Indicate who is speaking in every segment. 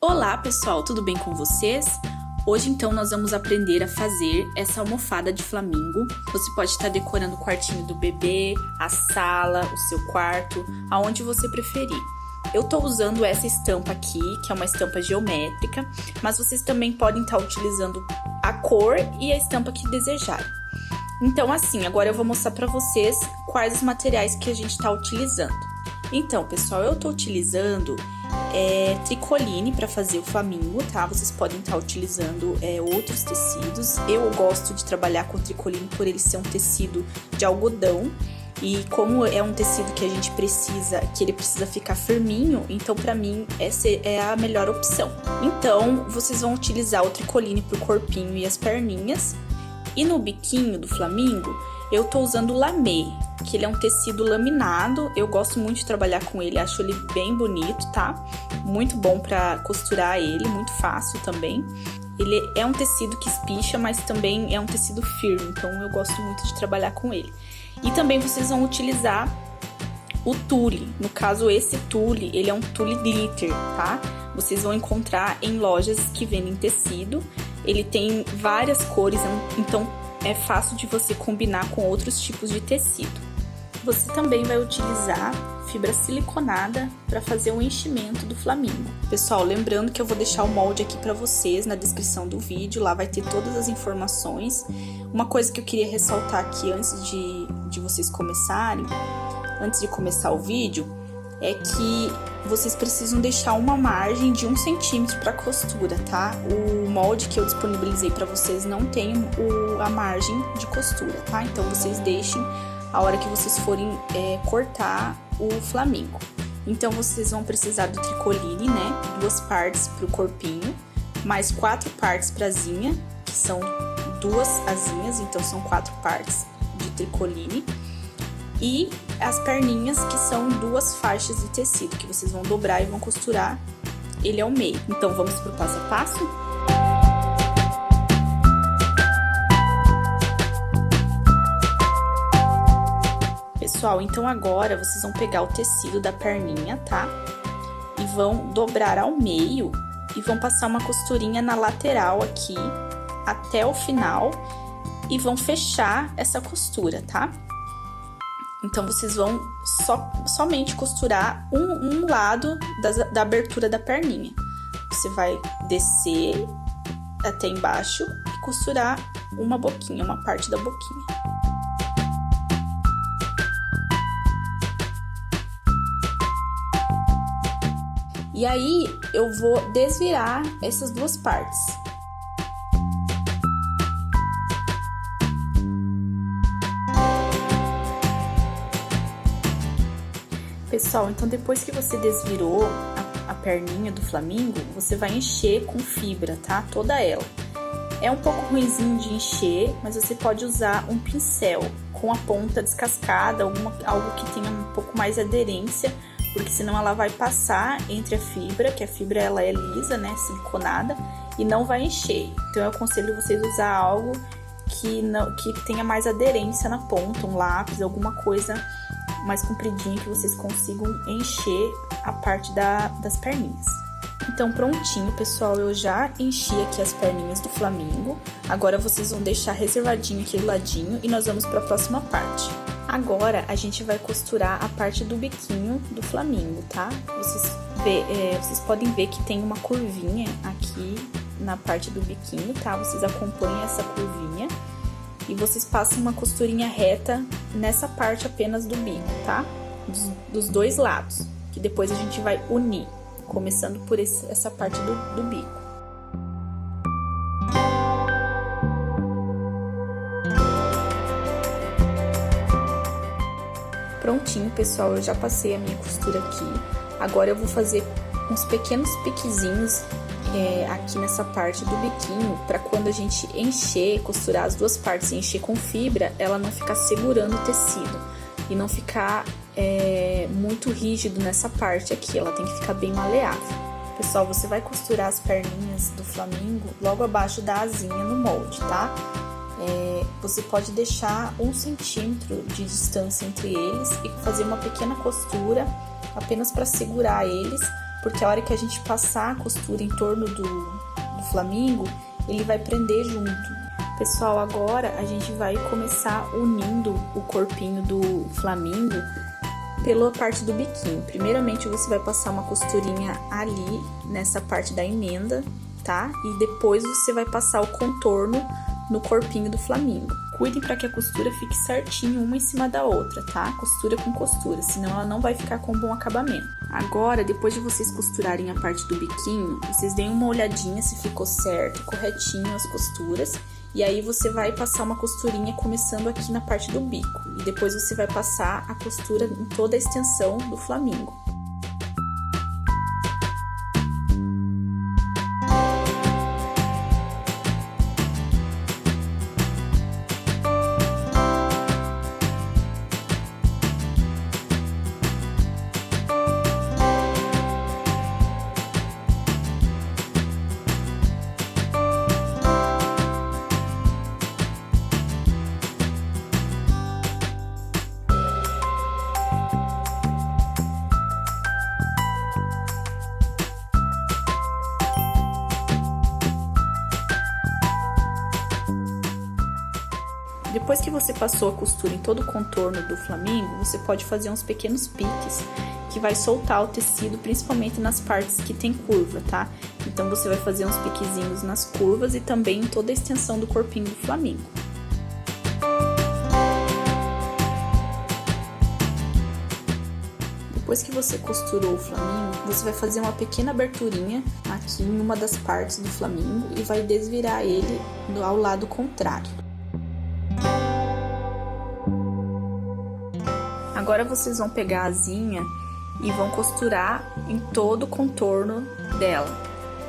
Speaker 1: Olá pessoal, tudo bem com vocês? Hoje então nós vamos aprender a fazer essa almofada de flamingo. Você pode estar decorando o quartinho do bebê, a sala, o seu quarto, aonde você preferir. Eu tô usando essa estampa aqui, que é uma estampa geométrica, mas vocês também podem estar utilizando a cor e a estampa que desejarem. Então assim, agora eu vou mostrar para vocês quais os materiais que a gente está utilizando. Então pessoal, eu tô utilizando tricoline para fazer o flamingo, tá? Vocês podem estar utilizando outros tecidos. Eu gosto de trabalhar com tricoline por ele ser um tecido de algodão. E como é um tecido que a gente precisa, que ele precisa ficar firminho, então pra mim essa é a melhor opção. Então, vocês vão utilizar o tricoline pro corpinho e as perninhas. E no biquinho do flamingo, eu tô usando o lamê, que ele é um tecido laminado. Eu gosto muito de trabalhar com ele, acho ele bem bonito, tá? Muito bom pra costurar ele, muito fácil também. Ele é um tecido que espicha, mas também é um tecido firme, então eu gosto muito de trabalhar com ele. E também vocês vão utilizar o tule. No caso, esse tule, ele é um tule glitter, tá? Vocês vão encontrar em lojas que vendem tecido. Ele tem várias cores, então é fácil de você combinar com outros tipos de tecido. Você também vai utilizar fibra siliconada para fazer o enchimento do flamingo. Pessoal, lembrando que eu vou deixar o molde aqui para vocês na descrição do vídeo, lá vai ter todas as informações. Uma coisa que eu queria ressaltar aqui antes de vocês começarem, antes de começar o vídeo, é que vocês precisam deixar uma margem de 1 centímetro para costura, tá? O molde que eu disponibilizei para vocês não tem a margem de costura, tá? Então vocês deixem a hora que vocês forem cortar o flamingo. Então vocês vão precisar do tricoline, né? 2 partes para o corpinho, mais 4 partes para asinha, que são 2 asinhas, então são 4 partes de tricoline. E as perninhas, que são 2 faixas de tecido, que vocês vão dobrar e vão costurar ele ao meio. Então, vamos pro passo a passo? Pessoal, então agora vocês vão pegar o tecido da perninha, tá? E vão dobrar ao meio e vão passar uma costurinha na lateral aqui, até o final, e vão fechar essa costura, tá? Então, vocês vão somente costurar um lado da abertura da perninha. Você vai descer até embaixo e costurar uma boquinha, uma parte da boquinha. E aí, eu vou desvirar essas 2 partes. Pessoal, então depois que você desvirou a perninha do flamingo, você vai encher com fibra, tá? Toda ela. É um pouco ruinzinho de encher, mas você pode usar um pincel com a ponta descascada, algo que tenha um pouco mais de aderência, porque senão ela vai passar entre a fibra, que a fibra ela é lisa, né, siliconada, e não vai encher. Então eu aconselho vocês usar algo que tenha mais aderência na ponta, um lápis, alguma coisa mais compridinha que vocês consigam encher a parte das perninhas. Então prontinho, pessoal, eu já enchi aqui as perninhas do flamingo. Agora vocês vão deixar reservadinho aqui do ladinho e nós vamos para a próxima parte. Agora a gente vai costurar a parte do biquinho do flamingo, tá? Vocês podem ver que tem uma curvinha aqui na parte do biquinho, tá? Vocês acompanham essa curvinha. E vocês passam uma costurinha reta nessa parte apenas do bico, tá? Dos 2 lados, que depois a gente vai unir, começando por essa parte do bico. Prontinho, pessoal, eu já passei a minha costura aqui. Agora eu vou fazer uns pequenos piquezinhos aqui nessa parte do biquinho, para quando a gente encher, costurar as 2 partes e encher com fibra, ela não ficar segurando o tecido e não ficar muito rígido nessa parte aqui, ela tem que ficar bem maleável. Pessoal, você vai costurar as perninhas do flamingo logo abaixo da asinha no molde, tá? Você pode deixar 1 centímetro de distância entre eles e fazer uma pequena costura apenas para segurar eles porque a hora que a gente passar a costura em torno do flamingo, ele vai prender junto. Pessoal, agora a gente vai começar unindo o corpinho do flamingo pela parte do biquinho. Primeiramente você vai passar uma costurinha ali nessa parte da emenda, tá? E depois você vai passar o contorno no corpinho do flamingo. Cuidem para que a costura fique certinho uma em cima da outra, tá? Costura com costura, senão ela não vai ficar com bom acabamento. Agora, depois de vocês costurarem a parte do biquinho, vocês deem uma olhadinha se ficou certo, corretinho as costuras. E aí você vai passar uma costurinha começando aqui na parte do bico. E depois você vai passar a costura em toda a extensão do flamingo. Depois que você passou a costura em todo o contorno do flamingo, você pode fazer uns pequenos piques que vai soltar o tecido, principalmente nas partes que tem curva, tá? Então você vai fazer uns piquezinhos nas curvas e também em toda a extensão do corpinho do flamingo. Depois que você costurou o flamingo, você vai fazer uma pequena aberturinha aqui em uma das partes do flamingo e vai desvirar ele ao lado contrário. Agora vocês vão pegar a asinha e vão costurar em todo o contorno dela.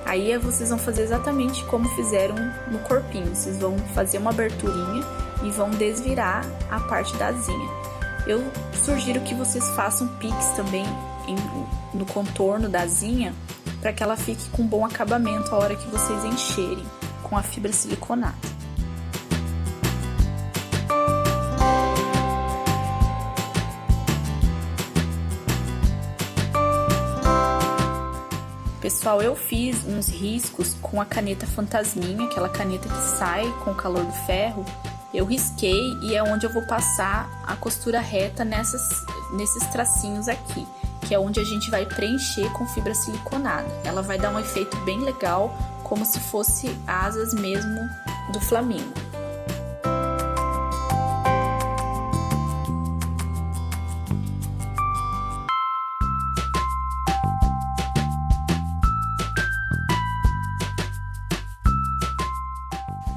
Speaker 1: Aí vocês vão fazer exatamente como fizeram no corpinho. Vocês vão fazer uma aberturinha e vão desvirar a parte da asinha. Eu sugiro que vocês façam piques também no contorno da asinha, para que ela fique com bom acabamento a hora que vocês encherem com a fibra siliconada. Pessoal, eu fiz uns riscos com a caneta fantasminha, aquela caneta que sai com o calor do ferro. Eu risquei e é onde eu vou passar a costura reta nesses tracinhos aqui, que é onde a gente vai preencher com fibra siliconada. Ela vai dar um efeito bem legal, como se fosse asas mesmo do flamingo.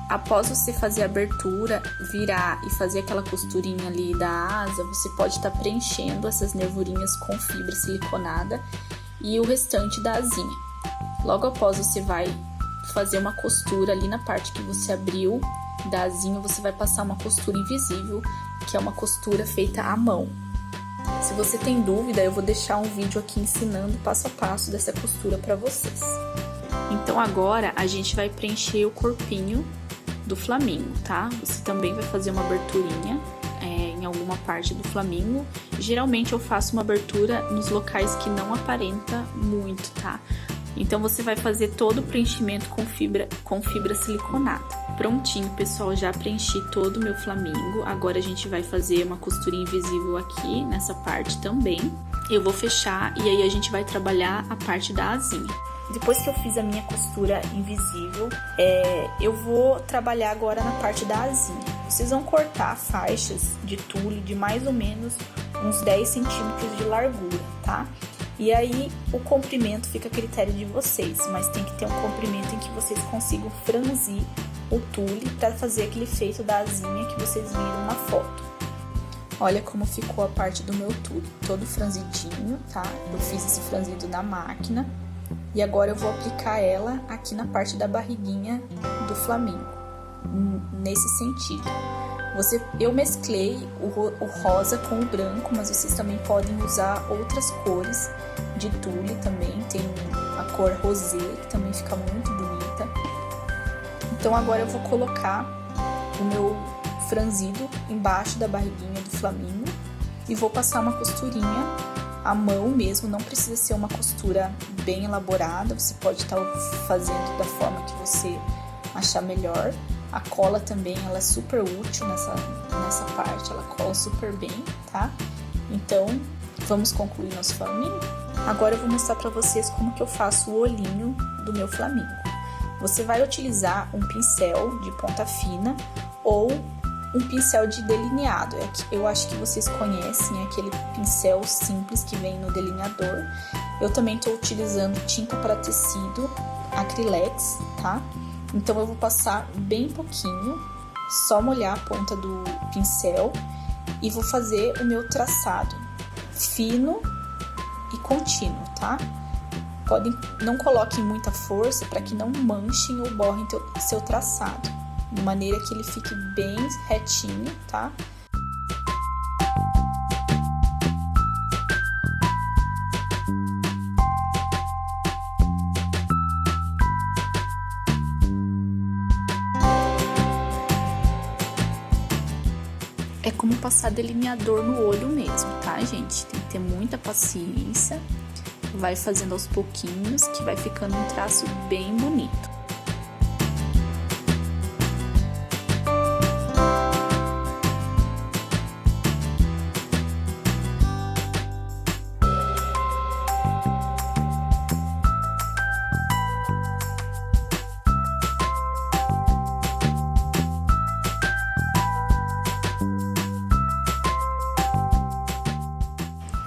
Speaker 1: Após você fazer a abertura, virar e fazer aquela costurinha ali da asa, você pode estar preenchendo essas nervurinhas com fibra siliconada e o restante da asinha. Logo após você vai fazer uma costura ali na parte que você abriu da asinha, você vai passar uma costura invisível, que é uma costura feita à mão. Se você tem dúvida, eu vou deixar um vídeo aqui ensinando passo a passo dessa costura para vocês. Então agora a gente vai preencher o corpinho do flamingo, tá? Você também vai fazer uma aberturinha em alguma parte do flamingo. Geralmente eu faço uma abertura nos locais que não aparenta muito, tá? Então você vai fazer todo o preenchimento com fibra siliconada. Prontinho, pessoal, já preenchi todo o meu flamingo. Agora a gente vai fazer uma costurinha invisível aqui nessa parte também. Eu vou fechar e aí a gente vai trabalhar a parte da asinha. Depois que eu fiz a minha costura invisível, eu vou trabalhar agora na parte da asinha. Vocês vão cortar faixas de tule de mais ou menos uns 10 centímetros de largura, tá? E aí o comprimento fica a critério de vocês, mas tem que ter um comprimento em que vocês consigam franzir o tule para fazer aquele efeito da asinha que vocês viram na foto. Olha como ficou a parte do meu tule, todo franzidinho, tá? Eu fiz esse franzido na máquina. E agora eu vou aplicar ela aqui na parte da barriguinha do flamingo, nesse sentido. Eu mesclei o rosa com o branco, mas vocês também podem usar outras cores de tule também. Tem a cor rosé, que também fica muito bonita. Então agora eu vou colocar o meu franzido embaixo da barriguinha do flamingo e vou passar uma costurinha à mão mesmo, não precisa ser uma costura bem elaborada, você pode estar fazendo da forma que você achar melhor. A cola também, ela é super útil nessa parte, ela cola super bem, tá? Então, vamos concluir nosso flamingo? Agora eu vou mostrar para vocês como que eu faço o olhinho do meu flamingo. Você vai utilizar um pincel de ponta fina ou um pincel de delineado. Eu acho que vocês conhecem aquele pincel simples que vem no delineador. Eu também estou utilizando tinta para tecido, Acrylex, tá? Então eu vou passar bem pouquinho, só molhar a ponta do pincel e vou fazer o meu traçado fino e contínuo, tá? Não coloquem muita força para que não manchem ou borrem seu traçado, de maneira que ele fique bem retinho, tá? É como passar delineador no olho mesmo, tá, gente? Tem que ter muita paciência. Vai fazendo aos pouquinhos, que vai ficando um traço bem bonito.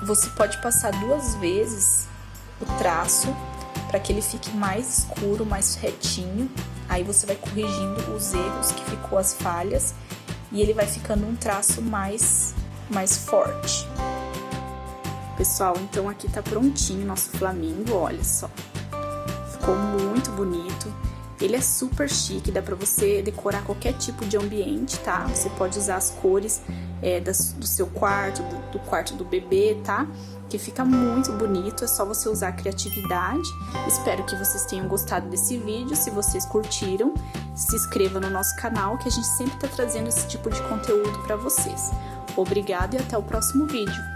Speaker 1: Você pode passar 2 vezes o traço para que ele fique mais escuro, mais retinho. Aí você vai corrigindo os erros que ficou, as falhas, e ele vai ficando um traço mais forte. Pessoal, então aqui tá prontinho o nosso flamingo, olha só. Ficou muito bonito. Ele é super chique, dá pra você decorar qualquer tipo de ambiente, tá? Você pode usar as cores do seu quarto, do quarto do bebê, tá? Que fica muito bonito, é só você usar a criatividade. Espero que vocês tenham gostado desse vídeo. Se vocês curtiram, se inscreva no nosso canal, que a gente sempre tá trazendo esse tipo de conteúdo pra vocês. Obrigada e até o próximo vídeo.